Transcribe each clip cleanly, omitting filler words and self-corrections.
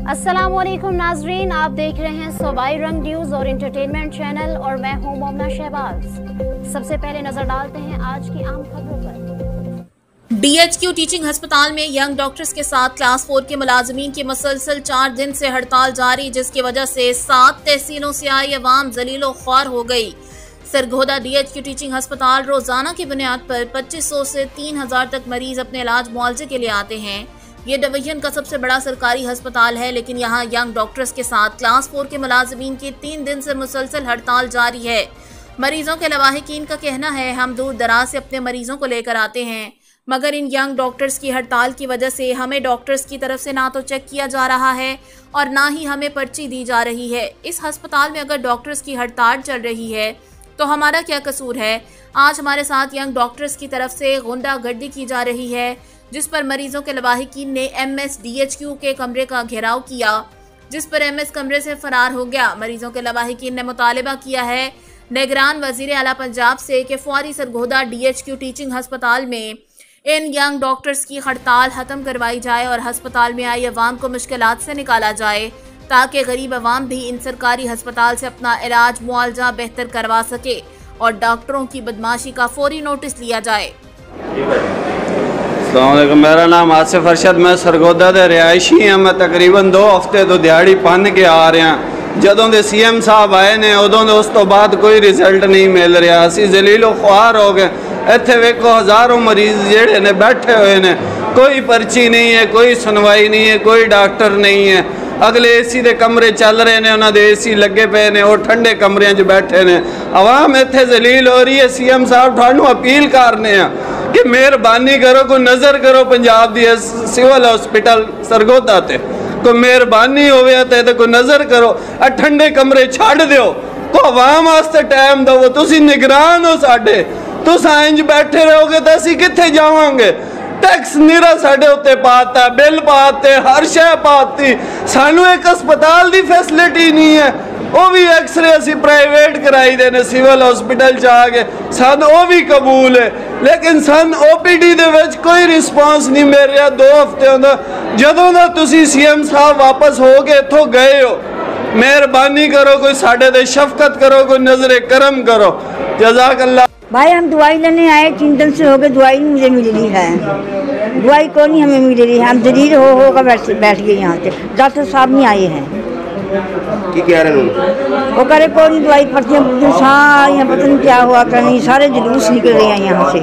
अस्सलामुअलैकुम नाजरीन, आप देख रहे हैं सूबाई रंग न्यूज और इंटरटेनमेंट चैनल और मैं हूं मोमना शहबाज। सबसे पहले नजर डालते हैं आज की आम खबरों पर। DHQ टीचिंग अस्पताल में यंग डॉक्टर्स के साथ क्लास 4 के मुलाजमीन की मुसलसल 4 दिन से हड़ताल जारी, जिसकी वजह से 7 तहसीलों से आई अवाम जलीलो ख्वार हो गई। सरगोदा DHQ टीचिंग अस्पताल रोजाना की बुनियाद पर 2500 से 3000 तक मरीज अपने इलाज मुआवजे के लिए आते हैं। ये डिवीजन का सबसे बड़ा सरकारी अस्पताल है, लेकिन यहाँ यंग डॉक्टर्स के साथ क्लास 4 के मुलाजमीन की 3 दिन से मुसलसल हड़ताल जारी है। मरीजों के लवाहिकीन का कहना है, हम दूर दराज से अपने मरीजों को लेकर आते हैं, मगर इन यंग डॉक्टर्स की हड़ताल की वजह से हमें डॉक्टर्स की तरफ से ना तो चेक किया जा रहा है और ना ही हमें पर्ची दी जा रही है। इस अस्पताल में अगर डॉक्टर्स की हड़ताल चल रही है तो हमारा क्या कसूर है। आज हमारे साथ यंग डॉक्टर्स की तरफ से गुंडागर्दी की जा रही है, जिस पर मरीजों के लवाहिकीन ने MS DHQ के कमरे का घेराव किया, जिस पर MS कमरे से फरार हो गया। मरीजों के लवाहिकीन ने मुतालिबा किया है निगरान वजीर आला पंजाब से कि फौरी सरगोदा DHQ टीचिंग अस्पताल में इन यंग डॉक्टर्स की हड़ताल खत्म करवाई जाए और अस्पताल में आई अवाम को मुश्किलात से निकाला जाए, ताकि गरीब अवाम भी इन सरकारी अस्पताल से अपना इलाज मुआवजा बेहतर करवा सके और डॉक्टरों की बदमाशी का फौरी नोटिस लिया जाए। अस्सलामुअलैकुम, मेरा नाम आसिफ अरशद, मैं सरगोदा के रिहायशी हाँ। मैं तकरीबन 2 हफ्ते तो दिहाड़ी पन के आ रहा। जदों के CM साहब आए ने उदों उस तो बाद कोई रिजल्ट नहीं मिल रहा। असी जलीलो ख्वार हो गए। इत्थे वेखो हज़ारों मरीज जेड़े ने बैठे हुए ने, कोई पर्ची नहीं है, कोई सुनवाई नहीं है, कोई डॉक्टर नहीं है। अगले AC के कमरे चल रहे हैं, उन्होंने AC लगे पे ने, और ठंडे कमरियां च बैठे ने। आवाम इत्थे जलील हो रही है। CM साहब थानू अपील करने कि मेहरबानी करो, कोई नज़र करो पंजाब दी सिविल हॉस्पिटल सरगोदा ते, कोई मेहरबानी होवे ते कोई नज़र करो। ठंडे कमरे छड़ दो, को आवाम वास्ते टाइम दो। तुसी निगरान हो साडे, तुस इंज बैठे रहोगे तो असी कित्थे जावांगे। टैक्स नीरा साडे उत्ते पाता, बिल पाते, हर शय पाती, सानू एक अस्पताल दी फैसिलिटी नहीं है। वो भी एक्सरे असी प्राइवेट कराई देने सिविल हॉस्पिटल च आ गए, सन वो भी कबूल है, लेकिन सन OPD दे विच कोई रिस्पॉन्स नहीं मिल रहा 2 हफ्ते का। जदों दा तुसी CM साहब वापस हो के इत्थों गए हो, मेहरबानी करो, कोई साडे ते शफकत करो, कोई नजरे करम करो। जज़ाकल्लाह। भाई हम दवाई लेने आए, 3 दिन से हो गए, दवाई नहीं मुझे मिल रही है, दवाई को नहीं हमें मिल रही है। हम जलील हो कर बैठ गए यहाँ से। डॉक्टर साहब नहीं आए हैं। कह रहे हैं वो करे कौन दवाई पर्चियाँ यहाँ पता नहीं क्या हुआ करनी, सारे जुलूस निकल रहे हैं यहाँ से।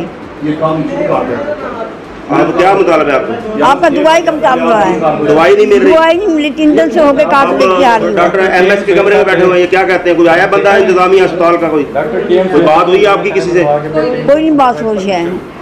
आप क्या मुतालबा है आपको? आपका दवाई का मुतालबा है। दवाई नहीं मिल रही? दवाई नहीं मिली, 3 दिन से हो गए, काट लेके आ रही। डॉक्टर MS के कमरे में बैठे हुए हैं, ये क्या कहते हैं? कोई आया बंदा है इंतजामिया अस्पताल का? कोई बात हुई आपकी किसी से? कोई नहीं बात हो रही है।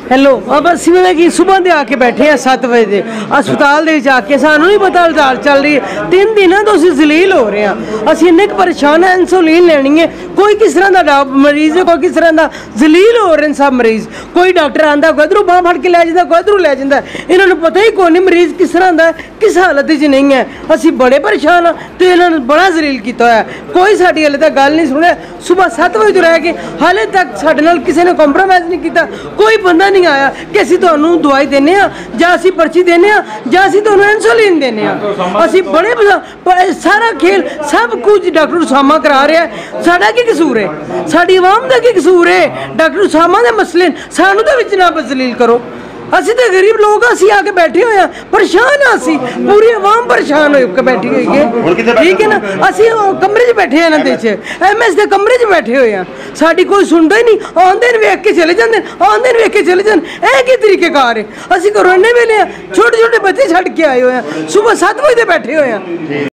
हेलो, अब ਅਸੀਂ कि सुबह ਦੇ आके बैठे हैं 7 बजे अस्पताल ਦੇ ਵਿੱਚ ਆ ਕੇ ਸਾਨੂੰ नहीं पता हड़ताल चल रही है। 3 दिन तो ਅਸੀਂ ਜ਼ਲੀਲ हो रहे हैं। ਅਸੀਂ ਇੰਨੇ परेशान हैं, इंसुलिन लेनी है, कोई किस तरह का मरीज है, कोई किस तरह का ਜ਼ਲੀਲ हो रहे हैं सब मरीज। कोई डॉक्टर आता कोई इधरों बांह फड़ के लै जाता, कोई इधरों लै जाता, इन्होंने पता ही कोई नहीं मरीज किस तरह का किस हालत च नहीं है। ਅਸੀਂ बड़े परेशान हाँ, तो इन्होंने बड़ा ਜ਼ਲੀਲ किया है। कोई साड़ी हाले तक गल नहीं सुने। सुबह 7 बजे तो रह के हाले तक साडे नाल किसी ने कॉम्प्रोमाइज़ नहीं किया। कोई बंदा नहीं आया कि असीं तुहानूं दवाई देने जां असीं पर्ची देने जां असीं तुहानूं इंसुलिन देने। असीं बड़े सारा खेल सब कुछ डॉक्टर उसामा करा रहा है। साडा की कसूर है? साडी आवाम दा की कसूर है? डॉक्टर उसामा दे मसले सानूं दे विच ना जलील करो। असी तो गरीब लोग असी आके बैठे हुए हैं, परेशान हाँ। असी पूरी आवाम परेशान होकर बैठी हुई है, ठीक है ना। असी कमरे च बैठे हैं ना, MS के कमरे च बैठे हुए हैं, साड़ी कोई सुनता ही नहीं। आंदे वेख के चले जाते, आंदे वेख के चले जाते, यह की तरीकेकार है। असी कोरोना वेले छोटे छोटे बच्चे छड़ के आए हुए हैं, सुबह 7 बजे बैठे हुए हैं।